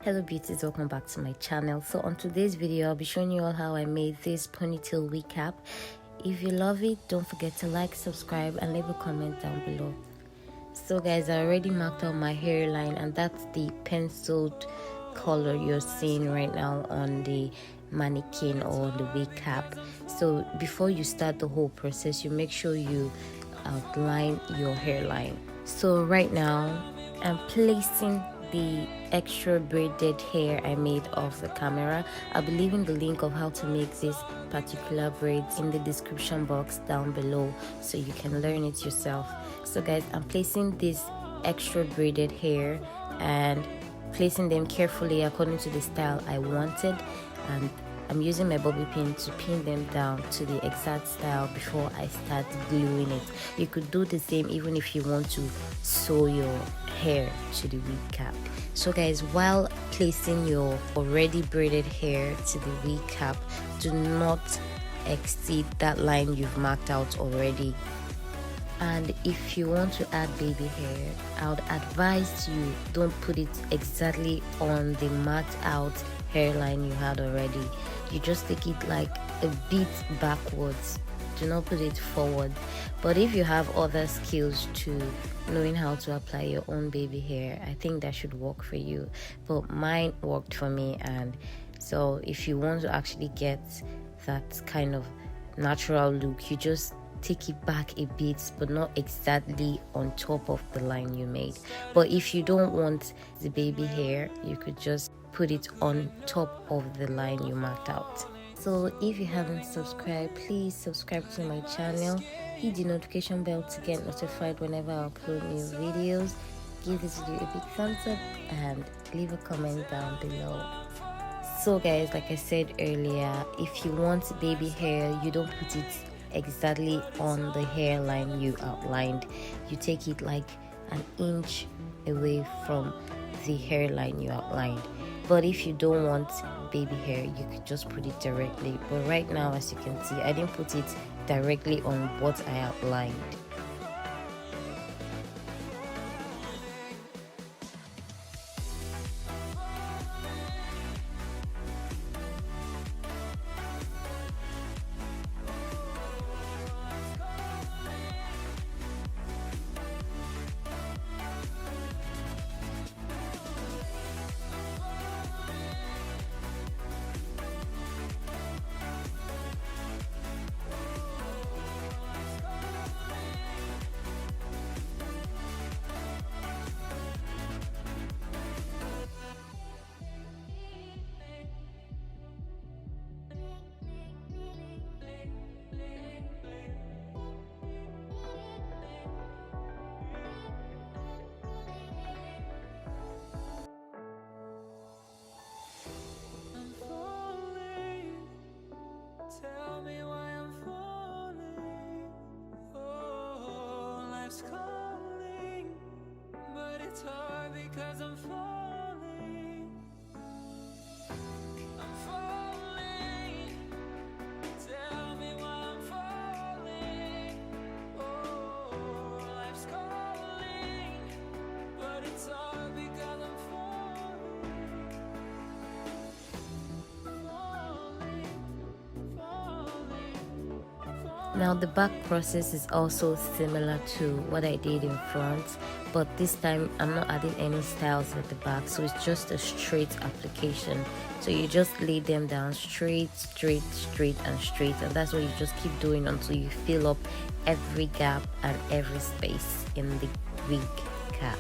Hello beauties, welcome back to my channel. So on today's video I'll be showing you all how I made this ponytail wig cap. If you love it, don't forget to like, subscribe and leave a comment down below. So guys, I already marked out my hairline, and that's the penciled color you're seeing right now on the mannequin or the wig cap. So before you start the whole process, you make sure you outline your hairline. So right now I'm placing the extra braided hair I made off the camera. I'll be leaving the link of how to make this particular braids in the description box down below so you can learn it yourself. So guys, I'm placing this extra braided hair and placing them carefully according to the style I wanted, and I'm using my bobby pin to pin them down to the exact style before I start gluing it. You could do the same even if you want to sew your hair to the wig cap. So guys, while placing your already braided hair to the wig cap, do not exceed that line you've marked out already. And if you want to add baby hair, I would advise you don't put it exactly on the marked out hairline you had already. You just take it like a bit backwards, do not put it forward. But if you have other skills to knowing how to apply your own baby hair, I think that should work for you. But mine worked for me, and so if you want to actually get that kind of natural look, you just take it back a bit, but not exactly on top of the line you made. But if you don't want the baby hair, you could just put it on top of the line you marked out. So if you haven't subscribed, please subscribe to my channel, hit the notification bell to get notified whenever I upload new videos. Give this video a big thumbs up and leave a comment down below. So guys, like I said earlier, if you want baby hair, you don't put it exactly on the hairline you outlined. You take it like an inch away from the hairline you outlined. But if you don't want baby hair, you could just put it directly. But right now, as you can see, I didn't put it directly on what I outlined. Tell me why I'm falling. Oh, life's calling, but it's hard because I'm falling. I'm falling. Tell me why I'm falling. Oh, life's calling, but it's hard because I'm falling. Now the back process is also similar to what I did in front, but this time I'm not adding any styles at the back, so it's just a straight application. So you just lay them down straight, straight, straight and straight, and that's what you just keep doing until you fill up every gap and every space in the wig cap.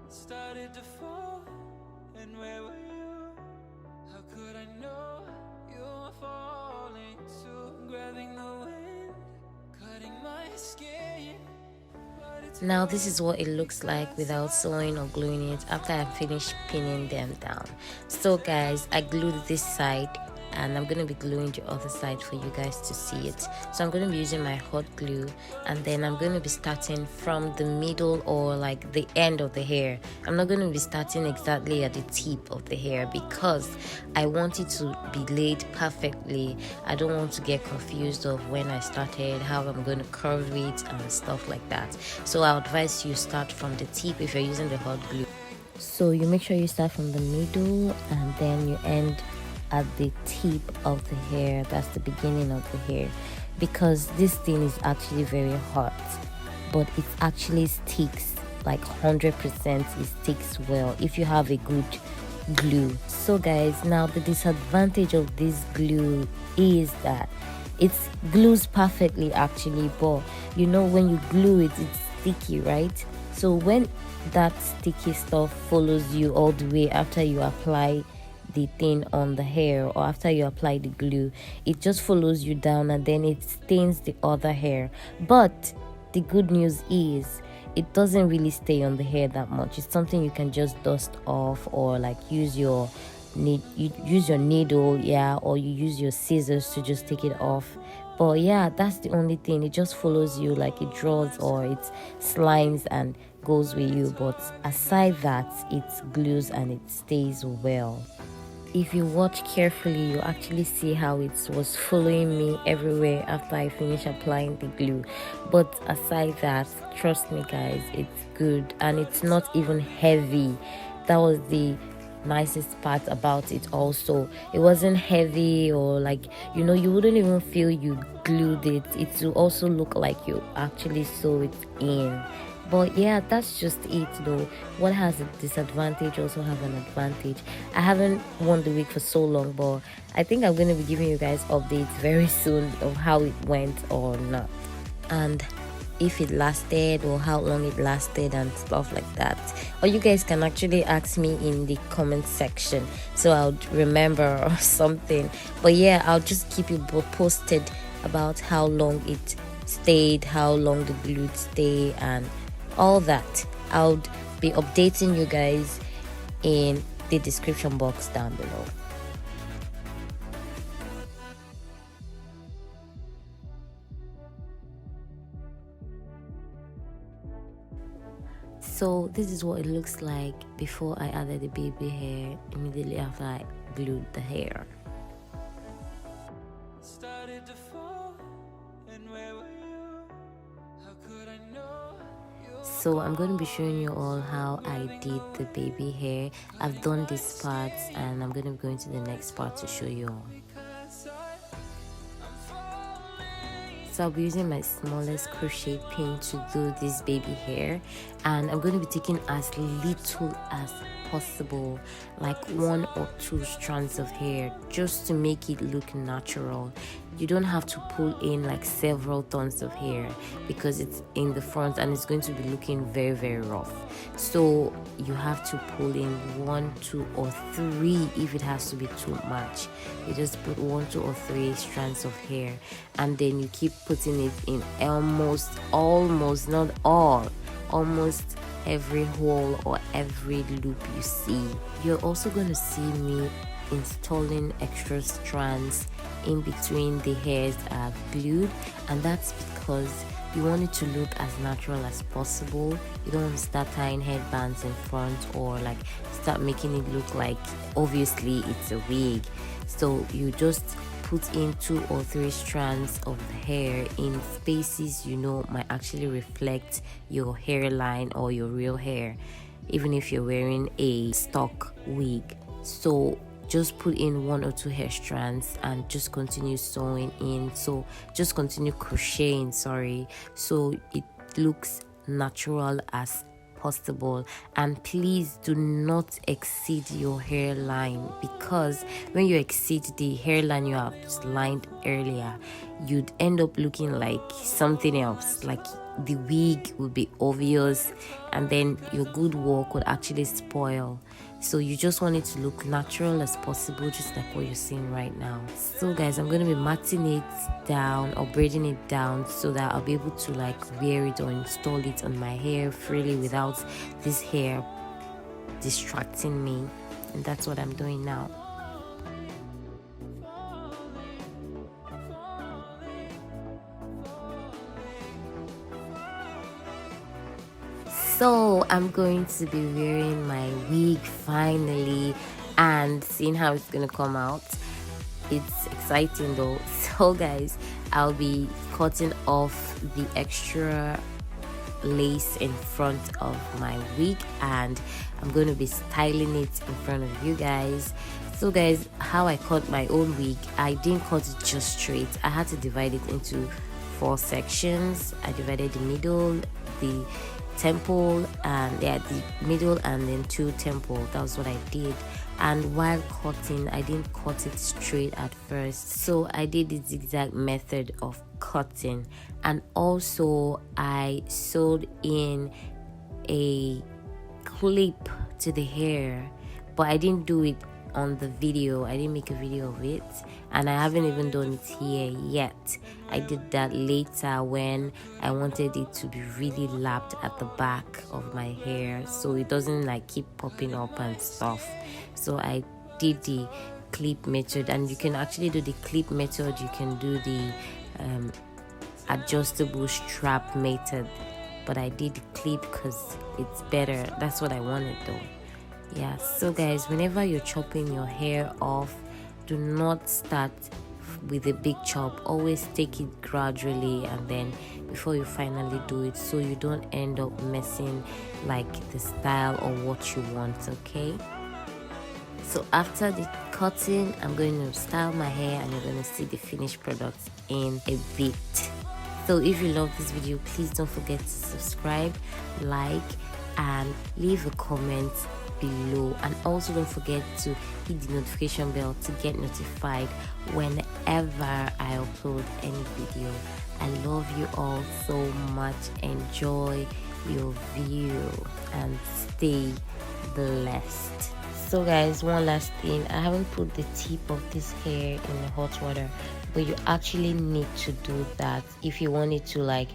Started to fall, and where were you? How could I know you were falling too? Grabbing the wind, cutting my skin, but it's Now this is what it looks like without sewing or gluing it after I finished pinning them down. So guys, I glued this side and I'm going to be gluing the other side for you guys to see it. So I'm going to be using my hot glue, and then I'm going to be starting from the middle or like the end of the hair. I'm not going to be starting exactly at the tip of the hair because I want it to be laid perfectly. I don't want to get confused of when I started, how I'm going to curve it and stuff like that. So I advise you start from the tip if you're using the hot glue. So you make sure you start from the middle and then you end at the tip of the hair. That's the beginning of the hair, because this thing is actually very hot, but it actually sticks like 100%. It sticks well if you have a good glue. So guys, now the disadvantage of this glue is that it glues perfectly actually, but you know when you glue it, it's sticky, right? So when that sticky stuff follows you all the way after you apply the thing on the hair, or after you apply the glue, it just follows you down and then it stains the other hair. But the good news is it doesn't really stay on the hair that much. It's something you can just dust off, or like use your needle, yeah, or you use your scissors to just take it off. But yeah, that's the only thing. It just follows you, like it draws or it slimes and goes with you. But aside that, it glues and it stays well. If you watch carefully, you actually see how it was following me everywhere after I finished applying the glue. But aside that, trust me guys, it's good and it's not even heavy. That was the nicest part about it. Also, it wasn't heavy, or like, you know, you wouldn't even feel you glued it. It will also look like you actually sew it in. But yeah, that's just it though. What has a disadvantage also have an advantage. I haven't worn the wig for so long, but I think I'm going to be giving you guys updates very soon of how it went or not, and if it lasted or how long it lasted and stuff like that. Or you guys can actually ask me in the comment section, so I'll remember or something. But yeah, I'll just keep you posted about how long it stayed, how long the glue stayed, and all that. I'll be updating you guys in the description box down below. So this is what it looks like before I added the baby hair, immediately after I glued the hair. started to fall, and where were you? How could I know you? So I'm going to be showing you all how I did the baby hair. I've done this part and I'm going to be going to the next part to show you all. Because I'm falling. So I'll be using my smallest crochet pin to do this baby hair, and I'm going to be taking as little as possible, like 1 or 2 strands of hair, just to make it look natural. You don't have to pull in like several tons of hair because it's in the front and it's going to be looking very, very rough. So you have to pull in 1, 2 or 3 if it has to be too much. You just put 1, 2 or 3 strands of hair, and then you keep putting it in almost not all, almost every hole or every loop you see. You're also going to see me installing extra strands in between the hairs I've glued, and that's because you want it to look as natural as possible. You don't want to start tying headbands in front or like start making it look like obviously it's a wig. So you just put in 2 or 3 strands of the hair in spaces you know might actually reflect your hairline or your real hair, even if you're wearing a stock wig. So just put in 1 or 2 hair strands and just continue sewing in. So just continue crocheting, so it looks natural as possible. And please do not exceed your hairline, because when you exceed the hairline you have lined earlier, you'd end up looking like something else. Like the wig would be obvious, and then your good work would actually spoil. so you just want it to look natural as possible, just like what you're seeing right now. So guys, I'm going to be matting it down or braiding it down so that I'll be able to like wear it or install it on my hair freely without this hair distracting me, and that's what I'm doing now. So I'm going to be wearing my wig finally and seeing how it's gonna come out. It's exciting though. So guys, I'll be cutting off the extra lace in front of my wig and I'm going to be styling it in front of you guys. So guys, how I cut my own wig, I didn't cut it just straight. I had to divide it into 4 sections. I divided the middle, the temple, and the middle, and then 2 temple. That was what I did. And while cutting, I didn't cut it straight at first, so I did the zigzag method of cutting. And also I sewed in a clip to the hair, but I didn't do it on the video. I didn't make a video of it, and I haven't even done it here yet. I did that later when I wanted it to be really lapped at the back of my hair so it doesn't like keep popping up and stuff. So I did the clip method, and you can actually do the clip method, you can do the adjustable strap method, but I did the clip because it's better. That's what I wanted though. Yeah, so guys, whenever you're chopping your hair off, do not start with a big chop. Always take it gradually and then before you finally do it, so you don't end up messing like the style or what you want. Okay, so after the cutting, I'm going to style my hair and you're going to see the finished product in a bit. So if you love this video, please don't forget to subscribe, like, and leave a comment below, and also don't forget to hit the notification bell to get notified whenever I upload any video. I love you all so much. Enjoy your view and stay blessed. So guys, one last thing, I haven't put the tip of this hair in the hot water, but you actually need to do that if you want it to like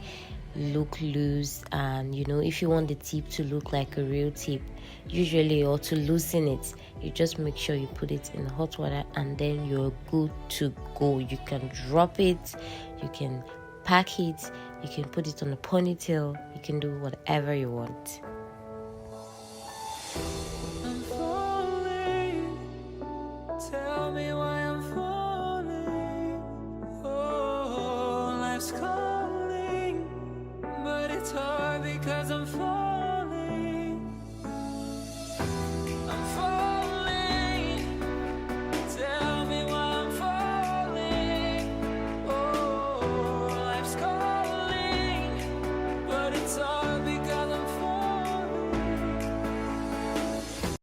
look loose, and you know, if you want the tip to look like a real tip usually, or to loosen it, you just make sure you put it in hot water and then you're good to go. You can drop it, you can pack it, you can put it on a ponytail, you can do whatever you want. I'm falling. Tell me why I'm falling. Oh, life's calling, but it's hard because I'm falling.